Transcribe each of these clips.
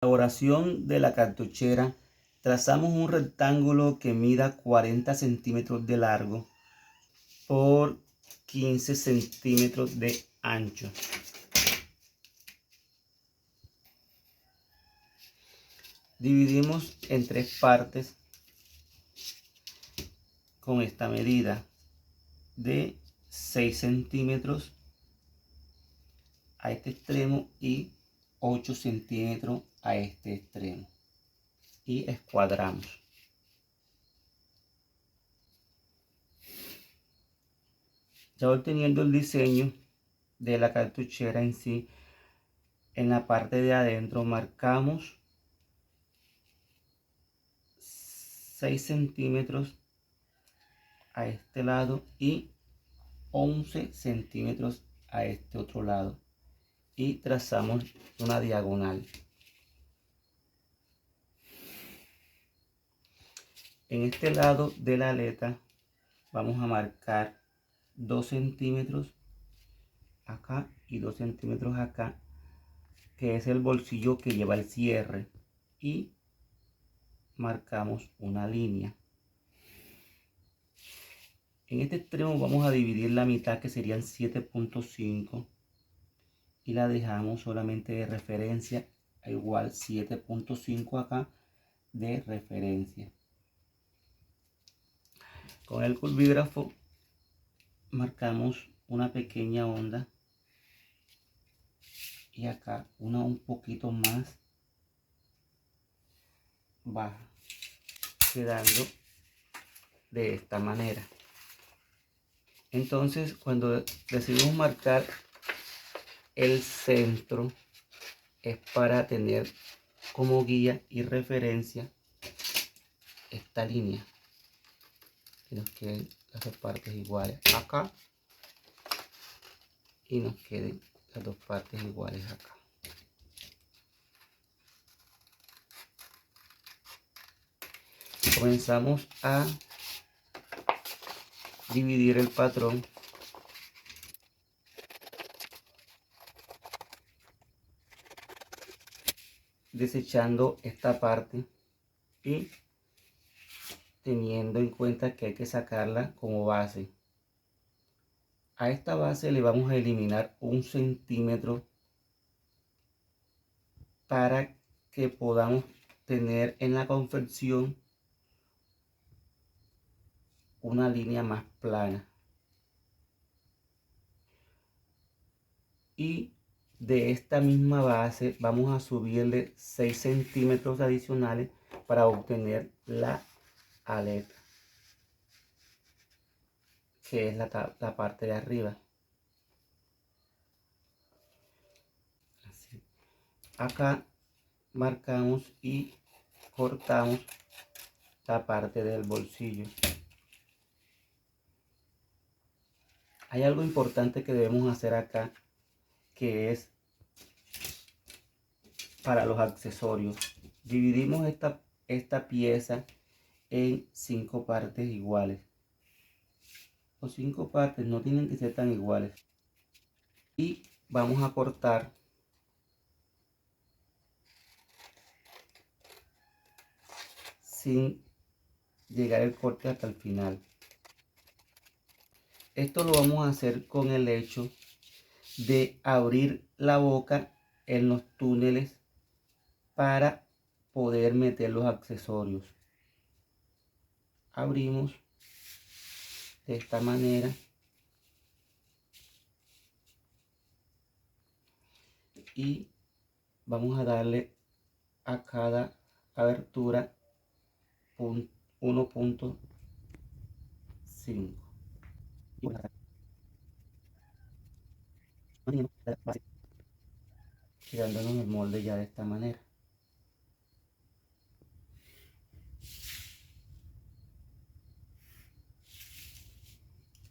Elaboración de la cartuchera. Trazamos un rectángulo que mida 40 centímetros de largo por 15 centímetros de ancho. Dividimos en 3 partes con esta medida de 6 centímetros a este extremo y 8 centímetros a este extremo, y escuadramos. Ya obteniendo el diseño de la cartuchera en sí, en la parte de adentro marcamos 6 centímetros a este lado y 11 centímetros a este otro lado, y trazamos una diagonal. En este lado de la aleta vamos a marcar 2 centímetros acá y 2 centímetros acá, que es el bolsillo que lleva el cierre, y marcamos una línea. En este extremo vamos a dividir la mitad, que serían 7.5, y la dejamos solamente de referencia, igual 7.5 acá de referencia. Con el curvígrafo marcamos una pequeña onda y acá una un poquito más baja, quedando de esta manera. Entonces, cuando decidimos marcar el centro, es para tener como guía y referencia esta línea, que nos queden las dos partes iguales acá y nos queden las dos partes iguales acá. Comenzamos a dividir el patrón desechando esta parte y teniendo en cuenta que hay que sacarla como base. A esta base le vamos a eliminar 1 centímetro para que podamos tener en la confección una línea más plana. Y de esta misma base vamos a subirle 6 centímetros adicionales para obtener la aleta, que es la parte de arriba. Así. Acá marcamos y cortamos la parte del bolsillo. Hay algo importante que debemos hacer acá, que es para los accesorios. Dividimos esta pieza en 5 partes iguales. Los 5 partes no tienen que ser tan iguales. Y vamos a cortar sin llegar el corte hasta el final. Esto lo vamos a hacer con el hecho de abrir la boca en los túneles para poder meter los accesorios. Abrimos de esta manera y vamos a darle a cada abertura 1.5, quedándonos el molde ya de esta manera.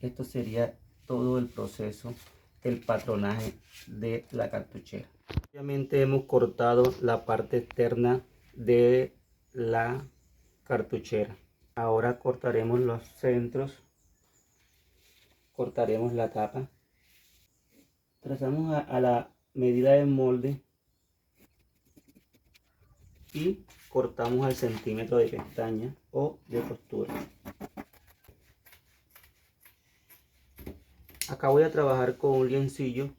Esto sería todo el proceso del patronaje de la cartuchera. Obviamente hemos cortado la parte externa de la cartuchera. Ahora cortaremos los centros, cortaremos la tapa, trazamos a la medida del molde y cortamos al centímetro de pestaña o de costura. Acá voy a trabajar con un liencillo.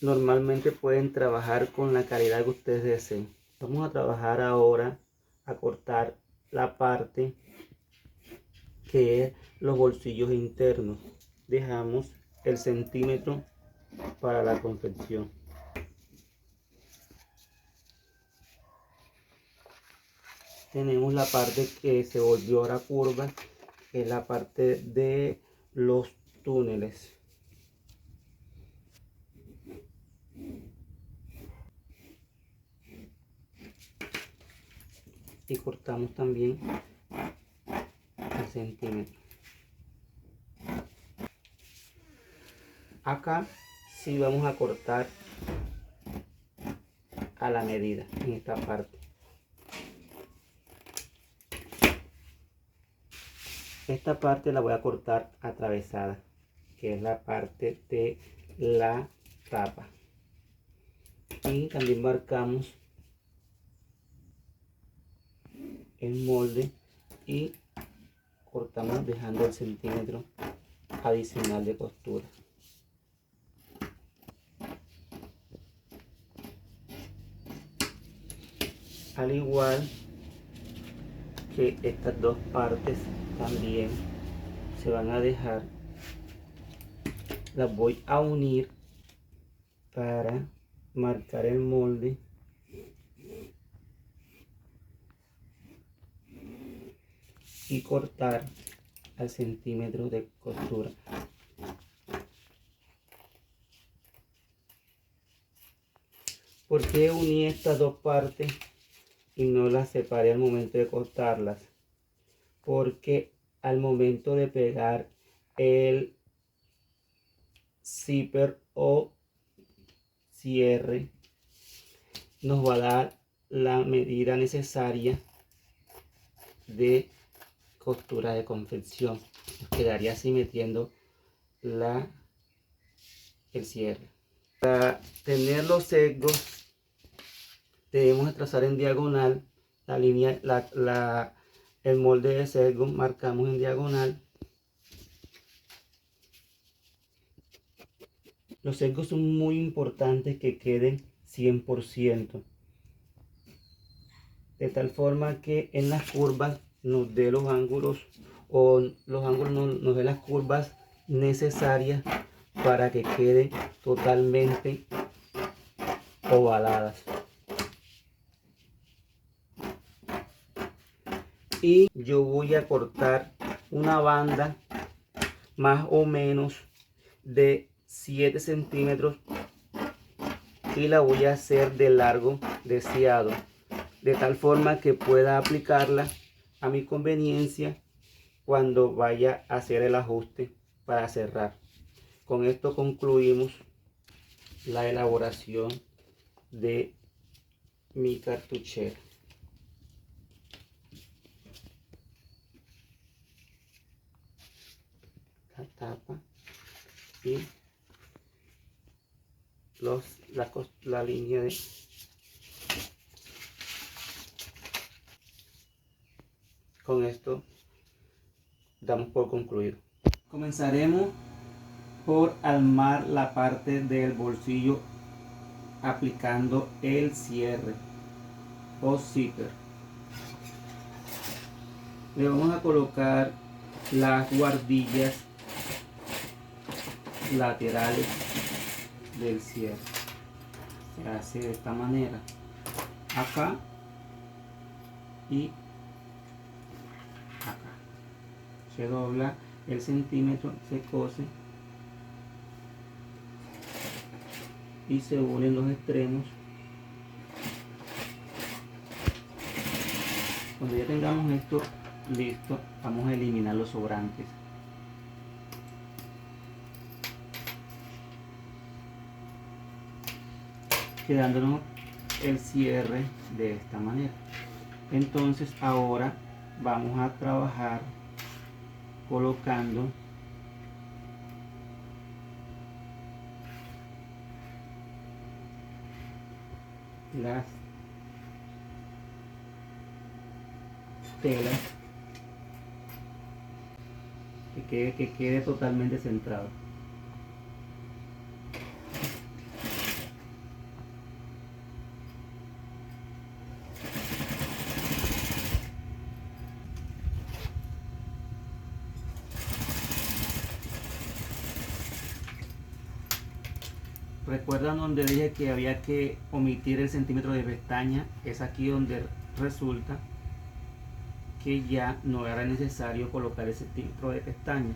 Normalmente pueden trabajar con la calidad que ustedes deseen. Vamos a trabajar ahora a cortar la parte que es los bolsillos internos. Dejamos el centímetro para la confección. Tenemos la parte que se volvió ahora curva, que es la parte de los túneles. Y cortamos también el centímetro. Acá sí vamos a cortar a la medida en esta parte. Esta parte la voy a cortar atravesada, que es la parte de la tapa. Y también marcamos el molde y cortamos dejando el centímetro adicional de costura. Al igual que estas dos partes también se van a dejar, las voy a unir para marcar el molde y cortar al centímetro de costura. ¿Por qué uní estas dos partes y no las separé al momento de cortarlas? Porque al momento de pegar el zipper o cierre nos va a dar la medida necesaria de costura de confección. Nos quedaría así metiendo el cierre. Para tener los sesgos debemos trazar en diagonal la línea, el molde de sesgo. Marcamos en diagonal. Los sesgos son muy importantes que queden 100%, de tal forma que en las curvas nos dé los ángulos, o los ángulos nos dé las curvas necesarias para que quede totalmente ovaladas. Y yo voy a cortar una banda más o menos de 7 centímetros y la voy a hacer de largo deseado, de tal forma que pueda aplicarla a mi conveniencia cuando vaya a hacer el ajuste para cerrar. Con esto concluimos la elaboración de mi cartuchera. La tapa y la línea de con esto damos por concluido. Comenzaremos por armar la parte del bolsillo aplicando el cierre o zipper. Le vamos a colocar las guardillas laterales del cierre. Se hace de esta manera, acá y acá. Se dobla el centímetro, se cose y se unen los extremos. Cuando ya tengamos esto listo, vamos a eliminar los sobrantes. Quedándonos el cierre de esta manera. Entonces ahora vamos a trabajar colocando las telas que quede totalmente centrado. ¿Recuerdan donde dije que había que omitir el centímetro de pestaña? Es aquí donde resulta que ya no era necesario colocar el centímetro de pestaña.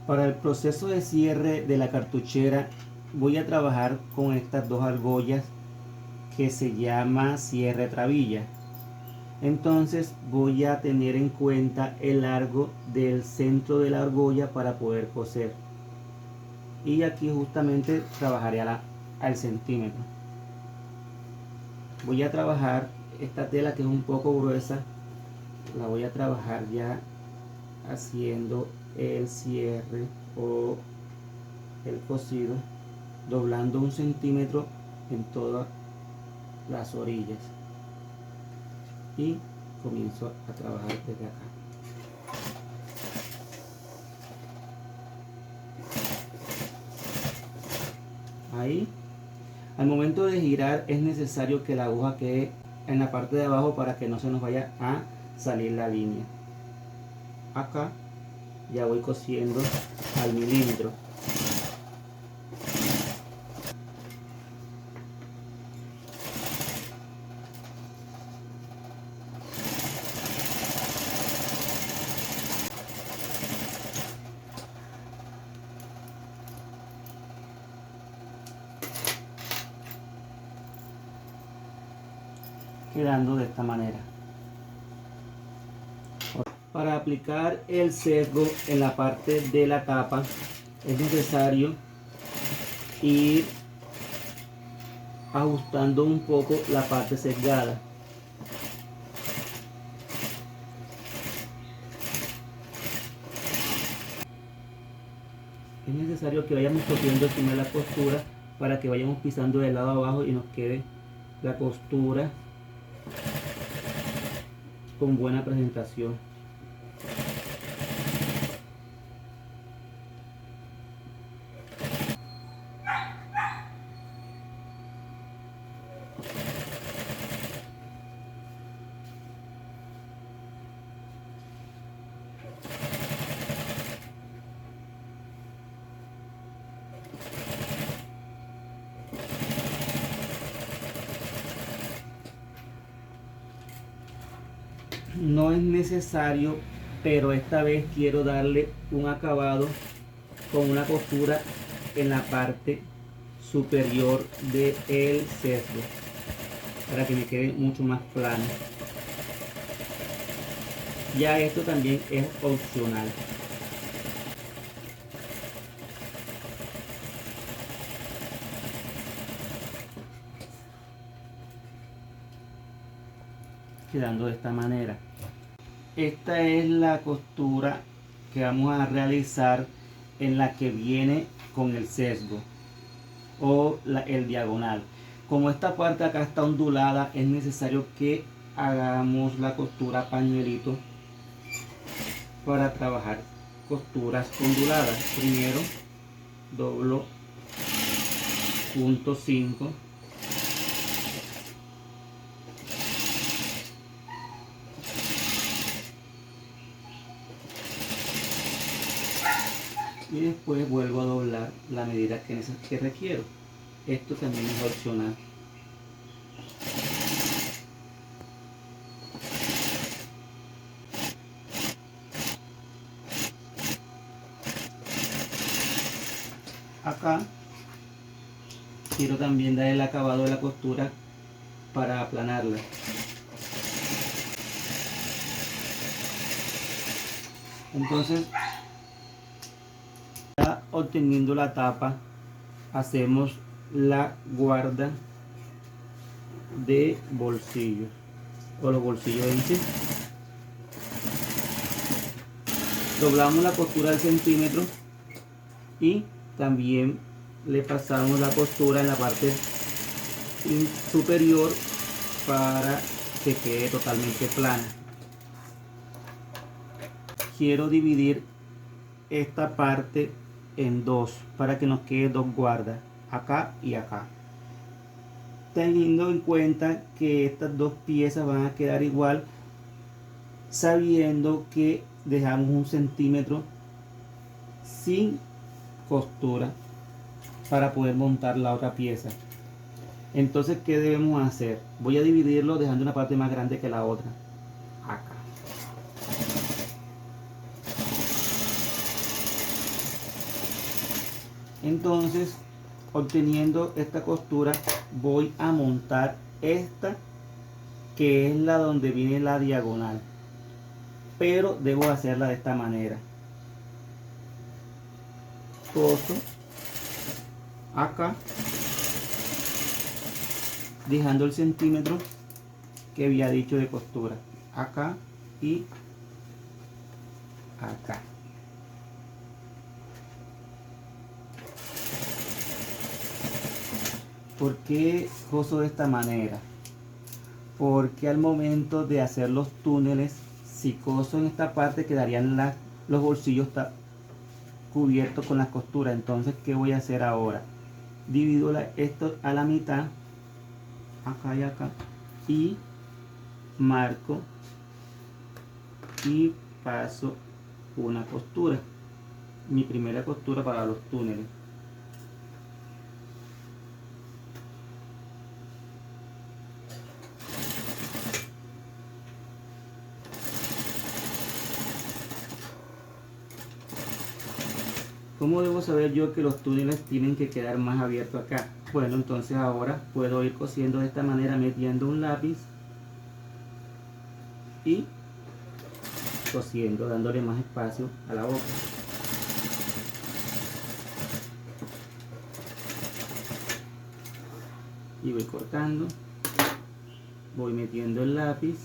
Para el proceso de cierre de la cartuchera voy a trabajar con estas dos argollas que se llama cierre trabilla. Entonces voy a tener en cuenta el largo del centro de la argolla para poder coser. Y aquí justamente trabajaré al centímetro. Voy a trabajar esta tela que es un poco gruesa, la voy a trabajar ya haciendo el cierre o el cosido, doblando 1 centímetro en todas las orillas y comienzo a trabajar desde acá. Ahí, al momento de girar es necesario que la aguja quede en la parte de abajo para que no se nos vaya a salir la línea. Acá ya voy cosiendo al milímetro. Quedando de esta manera. Para aplicar el sesgo en la parte de la tapa es necesario ir ajustando un poco la parte sesgada. Es necesario que vayamos cogiendo encima de la costura para que vayamos pisando del lado abajo y nos quede la costura con buena presentación. No es necesario, pero esta vez quiero darle un acabado con una costura en la parte superior del sesgo para que me quede mucho más plano. Ya esto también es opcional. Quedando de esta manera. Esta es la costura que vamos a realizar en la que viene con el sesgo o el diagonal. Como esta parte acá está ondulada, es necesario que hagamos la costura pañuelito para trabajar costuras onduladas. Primero doblo punto 5, y después vuelvo a doblar la medida que requiero. Esto también es opcional. Acá quiero también dar el acabado de la costura para aplanarla. Entonces, ya obteniendo la tapa hacemos la guarda de bolsillos o los bolsillos en sí. Doblamos la costura al centímetro y también le pasamos la costura en la parte superior para que quede totalmente plana. Quiero dividir esta parte en dos para que nos quede dos guardas, acá y acá, teniendo en cuenta que estas dos piezas van a quedar igual, sabiendo que dejamos 1 centímetro sin costura para poder montar la otra pieza. Entonces, ¿qué debemos hacer? Voy a dividirlo dejando una parte más grande que la otra, acá. Entonces, obteniendo esta costura, voy a montar esta, que es la donde viene la diagonal, pero debo hacerla de esta manera. Coso acá, dejando el centímetro que había dicho de costura, acá y acá. ¿Por qué coso de esta manera? Porque al momento de hacer los túneles, si coso en esta parte, quedarían los bolsillos cubiertos con las costuras. Entonces, ¿qué voy a hacer ahora? Divido esto a la mitad, acá y acá, y marco y paso una costura, mi primera costura para los túneles. ¿Cómo debo saber yo que los túneles tienen que quedar más abiertos acá? Bueno, entonces ahora puedo ir cosiendo de esta manera, metiendo un lápiz y cosiendo, dándole más espacio a la boca. Y voy cortando, voy metiendo el lápiz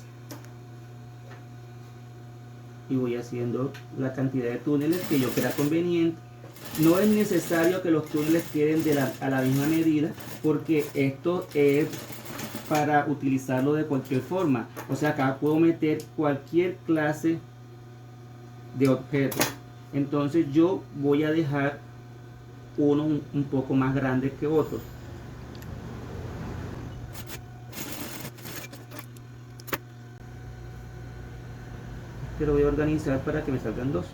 y voy haciendo la cantidad de túneles que yo crea conveniente. No es necesario que los túneles queden a la misma medida, porque esto es para utilizarlo de cualquier forma. O sea, acá puedo meter cualquier clase de objeto. Entonces yo voy a dejar uno un poco más grande que otro. Este lo voy a organizar para que me salgan dos.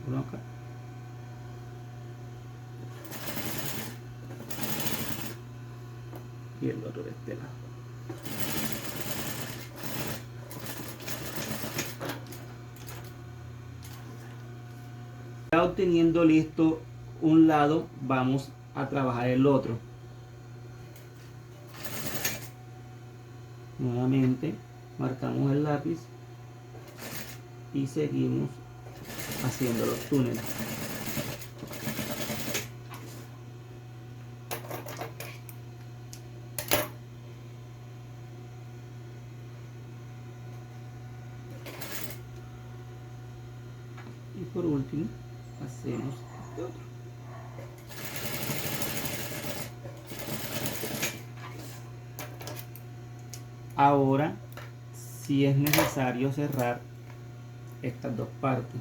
Uno acá. Y el otro de este lado. Ya obteniendo listo un lado, vamos a trabajar el otro. Nuevamente marcamos el lápiz y seguimos haciendo los túneles. Y por último hacemos este otro. Ahora, si es necesario cerrar estas dos partes.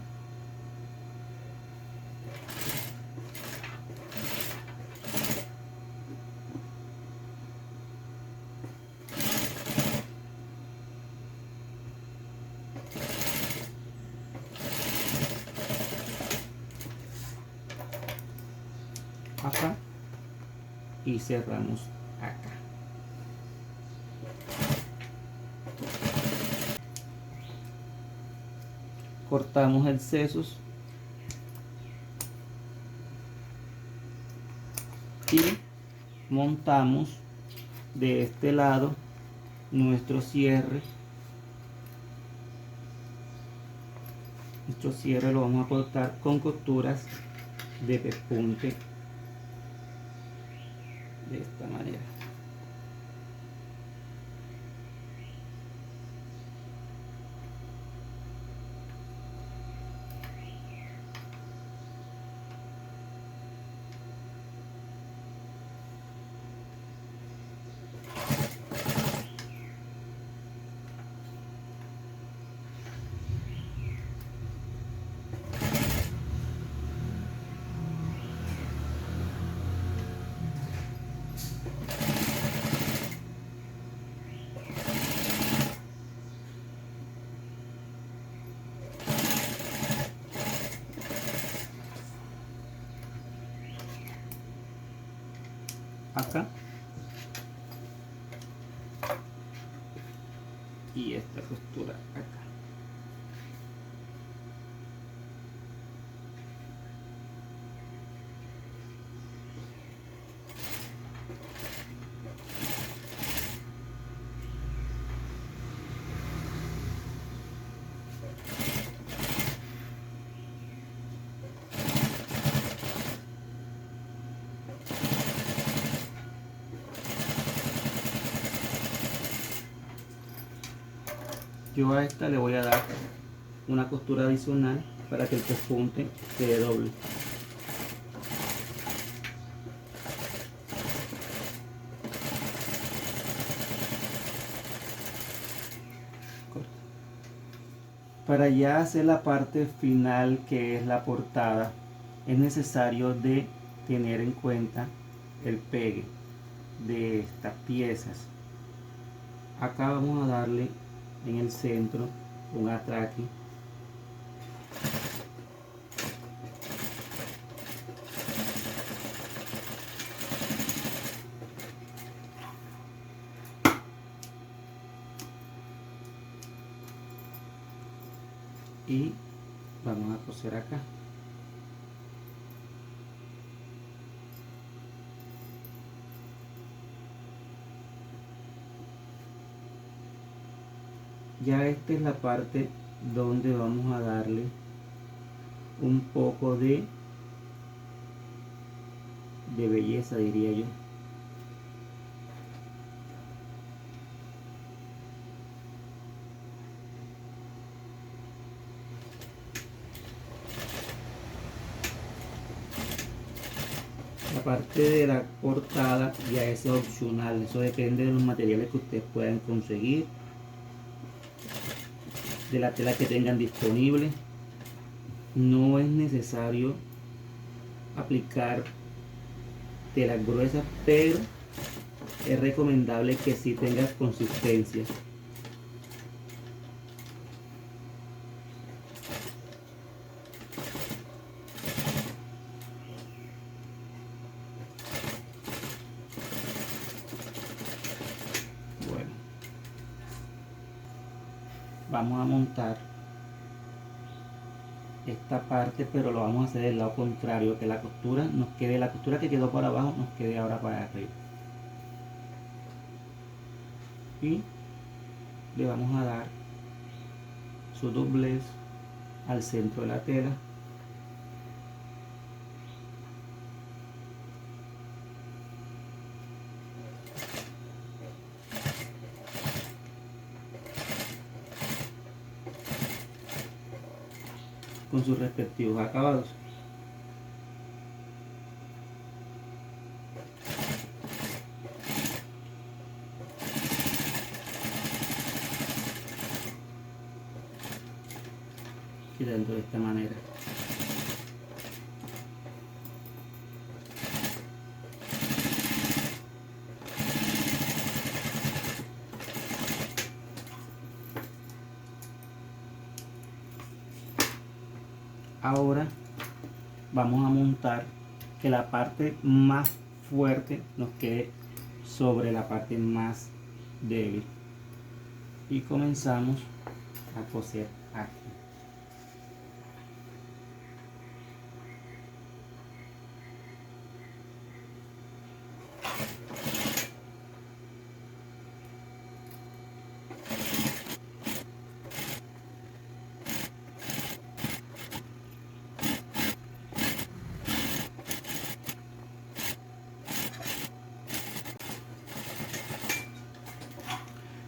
Acá y cerramos acá. Cortamos el sesos y montamos de este lado nuestro cierre. Nuestro cierre lo vamos a cortar con costuras de pespunte de esta manera. Acá y esta costura acá. Yo a esta le voy a dar una costura adicional para que el pespunte quede doble. Para ya hacer la parte final, que es la portada, es necesario de tener en cuenta el pegue de estas piezas. Acá vamos a darle en el centro un atraque y vamos a coser acá. Ya esta es la parte donde vamos a darle un poco de belleza, diría yo. La parte de la portada ya es opcional, eso depende de los materiales que ustedes puedan conseguir, de la tela que tengan disponible. No es necesario aplicar telas gruesas, pero es recomendable que sí tengas consistencia. Bueno, vamos a montar esta parte, pero lo vamos a hacer del lado contrario, que la costura nos quede, la costura que quedó por abajo nos quede ahora para arriba. Y le vamos a dar su doblez al centro de la tela. Con sus respectivos acabados. Quedando de esta manera. Ahora vamos a montar que la parte más fuerte nos quede sobre la parte más débil y comenzamos a coser aquí.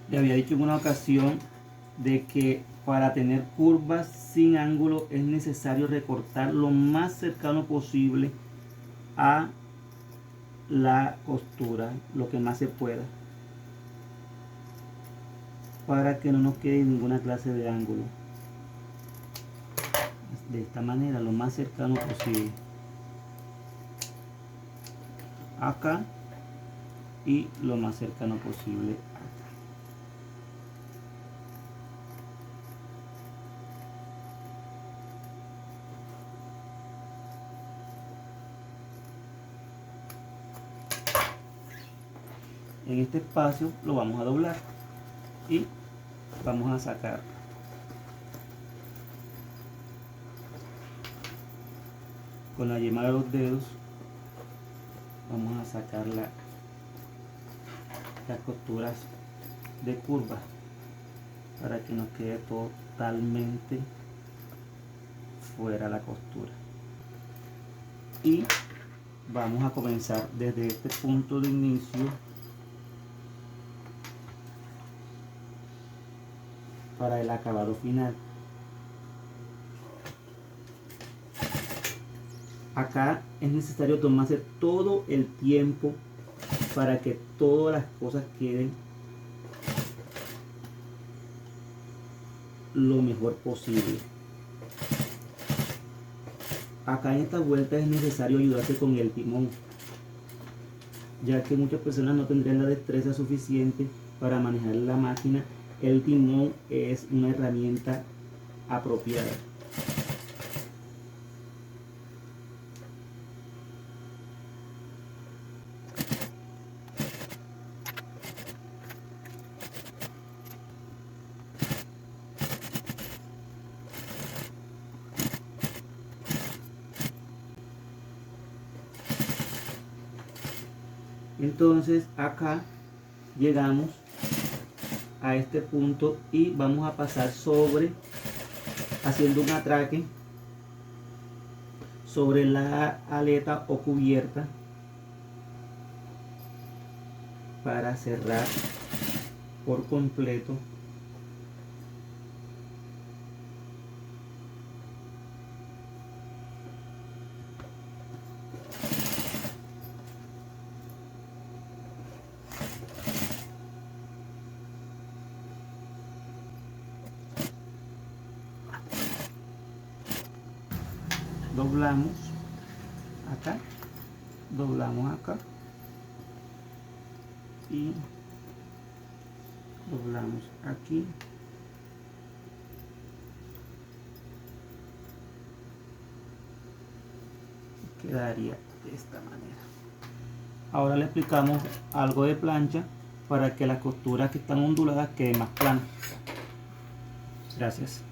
Le había dicho en una ocasión de que para tener curvas sin ángulo es necesario recortar lo más cercano posible a la costura, lo que más se pueda, para que no nos quede ninguna clase de ángulo. De esta manera, lo más cercano posible acá y lo más cercano posible acá. En este espacio lo vamos a doblar y vamos a sacar con la yema de los dedos, vamos a sacar las costuras de curva para que nos quede totalmente fuera la costura. Y vamos a comenzar desde este punto de inicio para el acabado final. Acá es necesario tomarse todo el tiempo para que todas las cosas queden lo mejor posible. Acá en esta vuelta es necesario ayudarse con el timón, ya que muchas personas no tendrían la destreza suficiente para manejar la máquina. El timón es una herramienta apropiada. Entonces acá llegamos a este punto y vamos a pasar sobre, haciendo un atraque sobre la aleta o cubierta para cerrar por completo doblamos acá, doblamos acá y doblamos aquí. Quedaría de esta manera. Ahora le aplicamos algo de plancha para que las costuras que están onduladas queden más planas. Gracias.